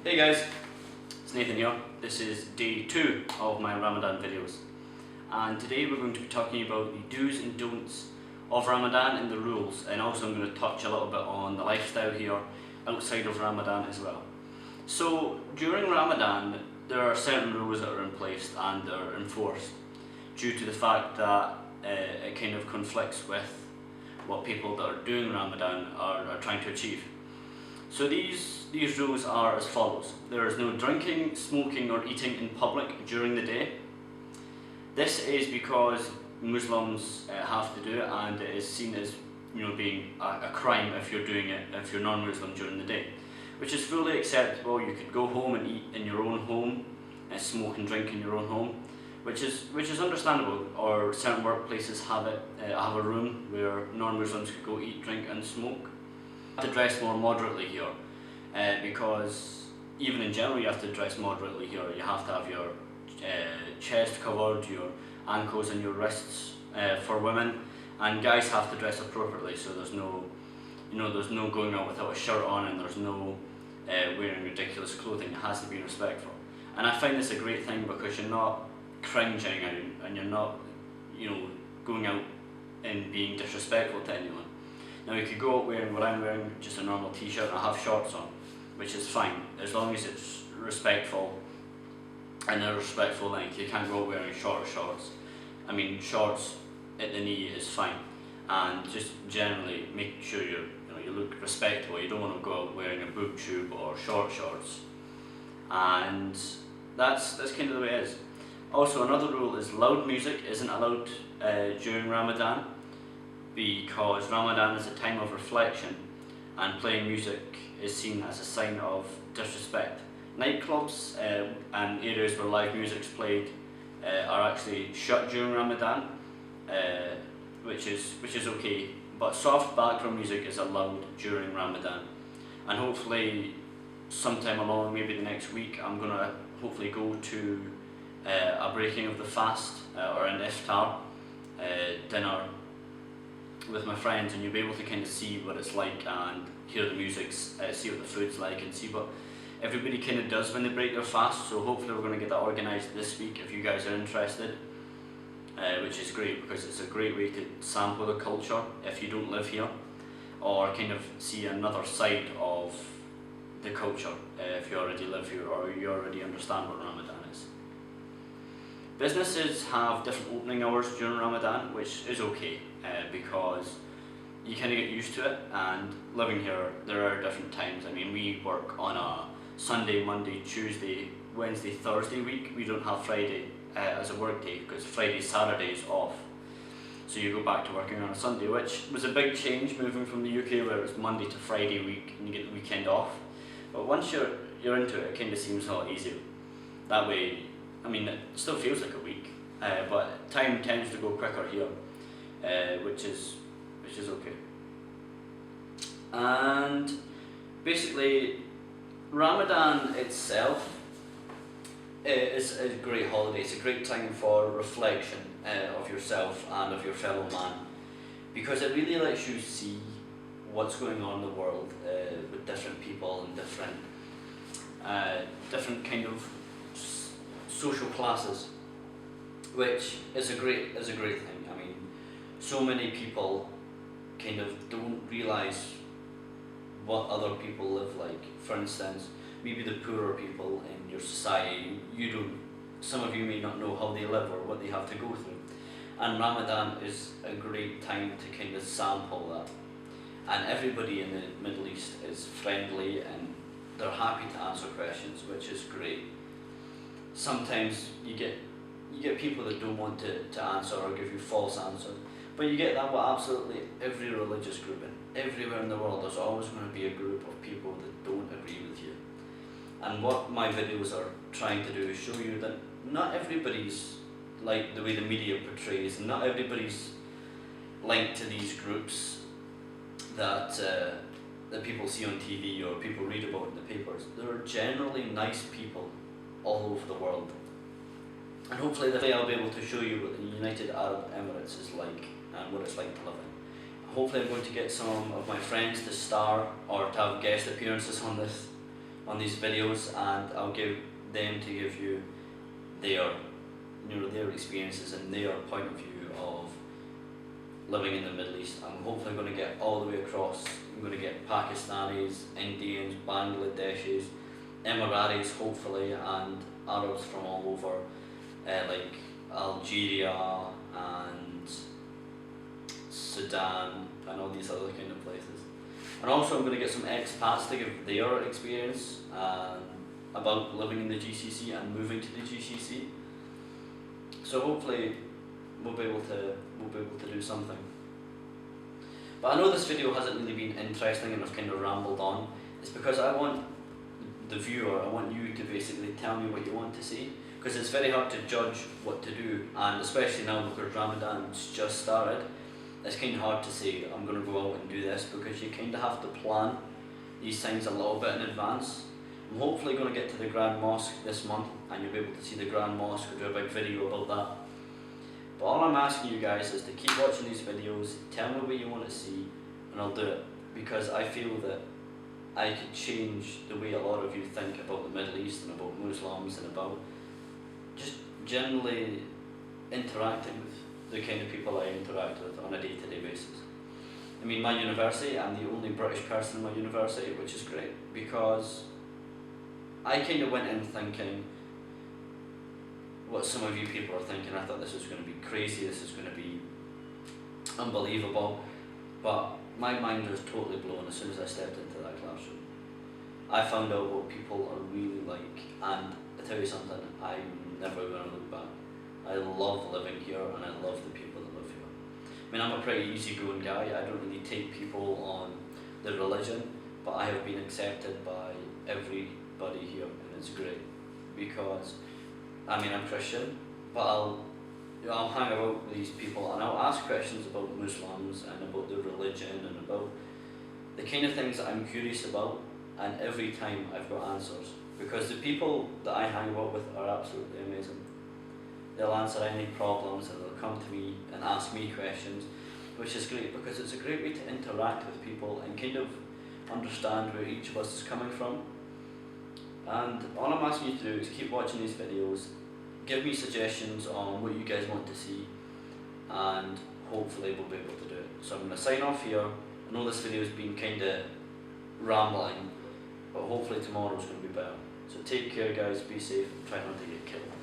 Hey guys, it's Nathan here. This is day 2 of my Ramadan videos, and today we're going to be talking about the do's and don'ts of Ramadan and the rules, and also I'm going to touch a little bit on the lifestyle here outside of Ramadan as well. So during Ramadan there are certain rules that are in place and are enforced due to the fact that it kind of conflicts with what people that are doing Ramadan are trying to achieve. So these rules are as follows. There is no drinking, smoking or eating in public during the day. This is because Muslims have to do it, and it is seen as being a crime if you're doing it, if you're non-Muslim during the day, which is fully acceptable. You could go home and eat in your own home and smoke and drink in your own home, which is understandable. Or certain workplaces have a room where non-Muslims could go eat, drink and smoke. To dress more moderately here, because even in general you have to dress moderately here. You have to have your chest covered, your ankles and your wrists for women, and guys have to dress appropriately. So there's no going out without a shirt on, and there's no wearing ridiculous clothing. It has to be respectful, and I find this a great thing because you're not cringing and you're not going out and being disrespectful to anyone. Now you could go out wearing what I'm wearing, just a normal t-shirt, and I have shorts on, which is fine, as long as it's respectful and a respectful length. You can't go out wearing shorter shorts. I mean, shorts at the knee is fine, and just generally make sure you look respectable. You don't want to go out wearing a boob tube or short shorts, and that's kind of the way it is. Also, another rule is loud music isn't allowed during Ramadan, because Ramadan is a time of reflection and playing music is seen as a sign of disrespect. Nightclubs and areas where live music is played are actually shut during Ramadan, which is okay, but soft background music is allowed during Ramadan. And hopefully sometime along, maybe the next week, I'm going to hopefully go to a breaking of the fast or an iftar dinner with my friends, and you'll be able to kind of see what it's like and hear the music, see what the food's like, and see what everybody kind of does when they break their fast. So hopefully we're going to get that organised this week if you guys are interested, which is great because it's a great way to sample the culture if you don't live here, or kind of see another side of the culture if you already live here or you already understand what Ramadan is. Businesses have different opening hours during Ramadan, which is okay because you kind of get used to it, and living here there are different times. I mean, we work on a Sunday, Monday, Tuesday, Wednesday, Thursday week. We don't have Friday as a work day because Friday, Saturday is off. So you go back to working on a Sunday, which was a big change moving from the UK where it's Monday to Friday week and you get the weekend off. But once you're into it, it kind of seems a lot easier. That way, I mean, it still feels like a week, but time tends to go quicker here, which is okay. And basically, Ramadan itself is a great holiday. It's a great time for reflection of yourself and of your fellow man, because it really lets you see what's going on in the world with different people and different kind of social classes, which is a great thing. I mean, so many people kind of don't realise what other people live like. For instance, maybe the poorer people in your society, some of you may not know how they live or what they have to go through. And Ramadan is a great time to kind of sample that. And everybody in the Middle East is friendly and they're happy to answer questions, which is great. Sometimes you get people that don't want to answer or give you false answers, but you get that with absolutely every religious group, and everywhere in the world there's always going to be a group of people that don't agree with you. And what my videos are trying to do is show you that not everybody's like the way the media portrays, and not everybody's linked to these groups that people see on TV or people read about in the papers. There are generally nice people all over the world, and hopefully today I'll be able to show you what the United Arab Emirates is like and what it's like to live in. Hopefully I'm going to get some of my friends to star or to have guest appearances on on these videos, and I'll give them to give you their, their experiences and their point of view of living in the Middle East. I'm hopefully going to get all the way across. I'm going to get Pakistanis, Indians, Bangladeshis, Emiratis hopefully, and Arabs from all over, like Algeria and Sudan and all these other kind of places. And also I'm going to get some expats to give their experience about living in the GCC and moving to the GCC. So hopefully we'll be able to do something. But I know this video hasn't really been interesting and I've kind of rambled on. It's because I want the viewer, I want you to basically tell me what you want to see, because it's very hard to judge what to do, and especially now because Ramadan's just started, it's kind of hard to say I'm going to go out and do this, because you kind of have to plan these things a little bit in advance. I'm hopefully going to get to the Grand Mosque this month and you'll be able to see the Grand Mosque or do a big video about that. But all I'm asking you guys is to keep watching these videos, tell me what you want to see, and I'll do it, because I feel that I could change the way a lot of you think about the Middle East and about Muslims and about just generally interacting with the kind of people I interact with on a day-to-day basis. I mean, my university, I'm the only British person in my university, which is great, because I kind of went in thinking what some of you people are thinking. I thought this was going to be crazy, this is going to be unbelievable, but my mind was totally blown as soon as I stepped into that classroom. I found out what people are really like, and I tell you something, I'm never going to look back. I love living here and I love the people that live here. I mean, I'm a pretty easygoing guy, I don't really take people on the religion, but I have been accepted by everybody here, and it's great, because I mean, I'm Christian, but I'll hang about with these people and I'll ask questions about Muslims and about their religion and about the kind of things that I'm curious about, and every time I've got answers, because the people that I hang about with are absolutely amazing. They'll answer any problems and they'll come to me and ask me questions, which is great, because it's a great way to interact with people and kind of understand where each of us is coming from. And all I'm asking you to do is keep watching these videos, give me suggestions on what you guys want to see, and hopefully we'll be able to do it. So I'm going to sign off here. I know this video has been kind of rambling, but hopefully tomorrow's going to be better. So take care guys, be safe, and try not to get killed.